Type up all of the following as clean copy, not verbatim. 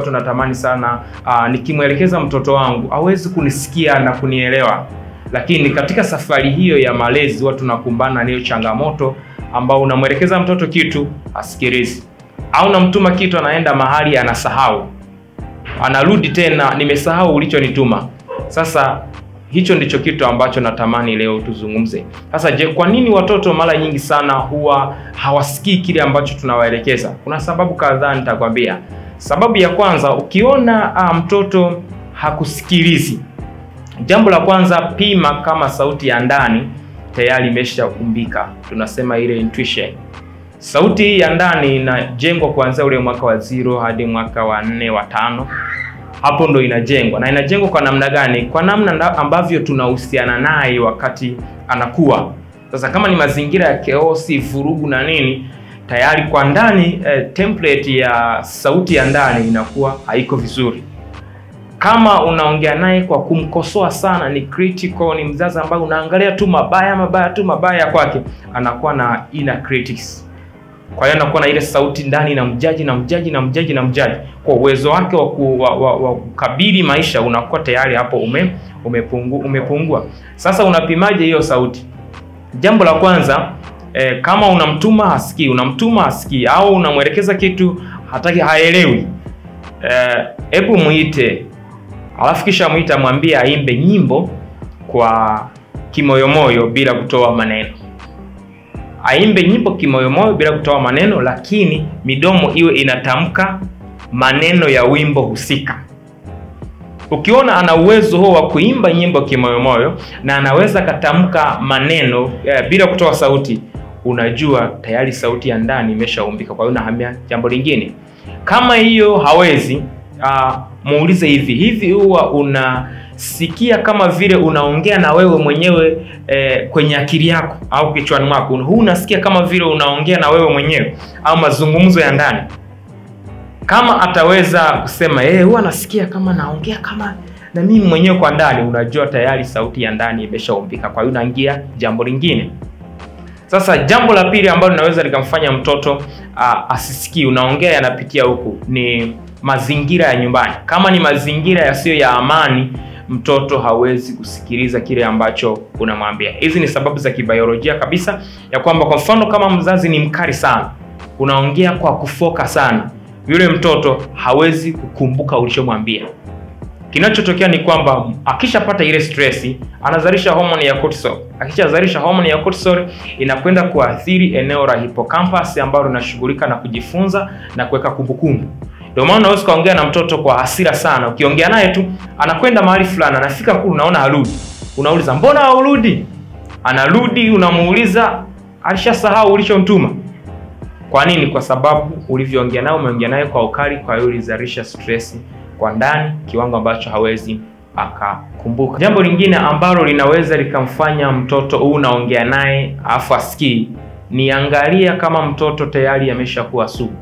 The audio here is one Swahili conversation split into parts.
Tunatamani sana nikimwelekeza mtoto wangu hawezi kunisikia na kunielewa, lakini katika safari hiyo ya malezi watu tunakumbana na changamoto ambao unamwelekeza mtoto kitu asikilize, au unamtuma kitu anaenda mahali anasahau, anarudi tena nimesahau ulichonituma. Sasa hicho ndicho kitu ambacho natamani leo tuzungumze. Sasa je, kwa nini watoto mara nyingi sana huwa hawasikii kile ambacho tunawaelekeza? Kuna sababu kadhaa nitakwambia. Sababu ya kwanza, ukiona mtoto hakusikilizi, jambo la kwanza, pima kama sauti ya ndani tayari imeshaumbika. Tunasema ile intuition. Sauti ya ndani inajengwa kuanzia ule mwaka wa 0 hadi mwaka wa 4 wa 5. Hapo ndo inajengwa. Na inajengwa kwa namna gani? Kwa namna ambavyo tunahusiana naye wakati anakuwa. Sasa kama ni mazingira ya chaos, vurugu na nini, tayari kwa ndani template ya sauti ya ndani inakuwa haiko vizuri. Kama unaongea naye kwa kumkosoa sana, ni critical, ni mzazi ambaye unaangalia tu mabaya kwake, anakuwa na inner critics. Kwa hiyo anakuwa na ile sauti ndani na mjaji. Kwa uwezo wake wa kukabili maisha unakuwa tayari hapo umepungua. Sasa unapimaje hiyo sauti? Jambo la kwanza, kama unamtuma hasikii au unamwelekeza kitu hataki, haelewi, hebu muite, alafu kisha muite, mwambie aimbe nyimbo kwa kimoyomoyo bila kutoa maneno. Aimbe nyimbo kimoyomoyo bila kutoa maneno, lakini midomo iwe inatamka maneno ya wimbo husika. Ukiona ana uwezo huo wa kuimba nyimbo kimoyomoyo na anaweza katamka maneno bila kutoa sauti, unajua tayari sauti ya ndani imeshaumbika. Kwa hiyo unahamia jambo lingine. Kama hiyo hawezi, muulize hivi huwa unasikia kama vile unaongea na wewe mwenyewe kwenye akili yako au kichwani mwako? Unasikia kama vile unaongea na wewe mwenyewe au mazungumzo ya ndani? Kama ataweza kusema huwa nasikia kama naongea kama na mimi mwenyewe kwa ndani, unajua tayari sauti ya ndani imeshaumbika. Kwa hiyo unaingia jambo lingine. Sasa jambo la pili ambalo linaweza likamfanya mtoto asisikie unaongea yanapitia huku ni mazingira ya nyumbani. Kama ni mazingira yasiyo ya amani, mtoto hawezi kusikiliza kile ambacho unamwambia. Hizi ni sababu za kibiolojia kabisa ya kwamba, kwa mfano, kama mzazi ni mkali sana, unaongea kwa kufoka sana, yule mtoto hawezi kukumbuka ulichomwambia. Kinachotokea ni kwamba akishapata ile stress, anazalisha homoni ya cortisol. Akishazalisha homoni ya cortisol, inakwenda kuathiri eneo la hippocampus ambalo linashughulika na kujifunza na kuweka kumbukumbu. Ndio maana unaweza kaongea na mtoto kwa hasira sana. Ukiongea naye tu, anakwenda mahali fulani, anafika kule, unaona harudi. Unauliza, "Mbona haurudi?" Anarudi, unamuuliza, alishasahau ulichomtuma. Kwa nini? Kwa sababu ulivyoongea naye, umeongea naye kwa ukali, kwa hiyo ulizalisha stress kwa ndani kiwango ambacho hawezi akakumbuka. Jambo lingine ambalo linaweza likamfanya mtoto unaongea naye afu asikii, ni angalia kama mtoto tayari ameshakuwa sugu.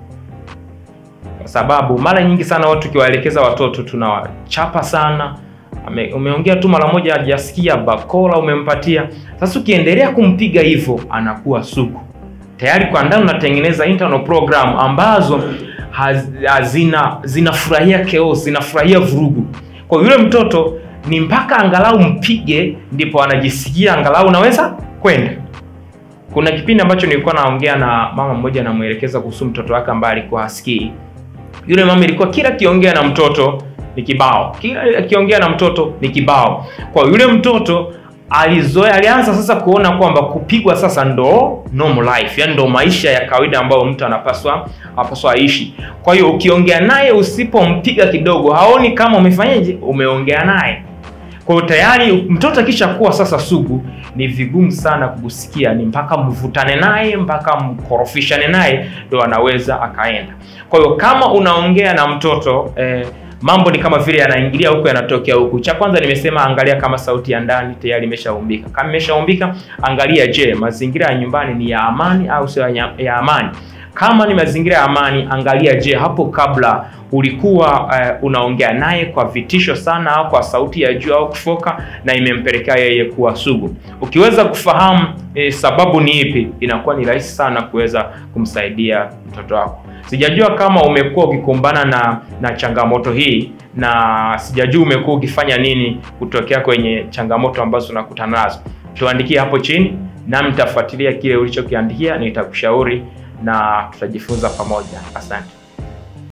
Kwa sababu mara nyingi sana watu kiwaelekeza watoto tunawachapa sana. Umeongea tu mara moja hajasikia, bakola umempatia. Sasa ukiendelea kumpiga hivyo, anakuwa sugu. Tayari kwa ndani unatengeneza internal program ambazo zinafurahia chaos, zinafurahia vurugu. Kwa yule mtoto ni mpaka angalau mpige ndipo anajisikia angalau unaweza kwenda. Kuna kipindi ambacho nilikuwa naongea na mama mmoja, na muelekeza kuhusu mtoto wake ambaye alikuwa hasikii. Yule mama ilikuwa kila kiongea na mtoto ni kibao. Kila kiongea na mtoto ni kibao. Kwa yule mtoto alianza sasa kuona kwamba kupigwa sasa ndo normal life, yani ndo maisha ya kawaida ambayo mtu anapaswa aishi. Kwa hiyo ukiongea naye usipompiga kidogo, haoni kama umefanyaje, umeongea naye. Kwa hiyo tayari mtoto kisha kuwa sasa sugu, ni vigumu sana kukusikia, ni mpaka mvutane naye, mpaka mkorofishane naye ndo anaweza akaenda. Kwa hiyo kama unaongea na mtoto mambo ni kama vile yanaingilia huko yanatokea huku. Cha kwanza nimesema angalia kama sauti ya ndani tayari imeshaumbika. Kama imeshaumbika, angalia je, mazingira ya nyumbani ni ya amani au sio ya amani. Kama ni mazingira ya amani, angalia je, hapo kabla ulikuwa unaongea naye kwa vitisho sana au kwa sauti ya juu au kufoka na imempelekea yeye kuwa sugu. Ukiweza kufahamu sababu ni ipi, inakuwa ni rahisi sana kuweza kumsaidia mtoto wako. Sijajua kama umekuwa ukikumbana na changamoto hii, na sijajua umekuwa ukifanya nini kutokea kwenye changamoto ambazo unakutana nazo. Tuandikie hapo chini na nitafuatilia kile ulichokiandikia, nitakushauri na tutajifunza pamoja. Asante.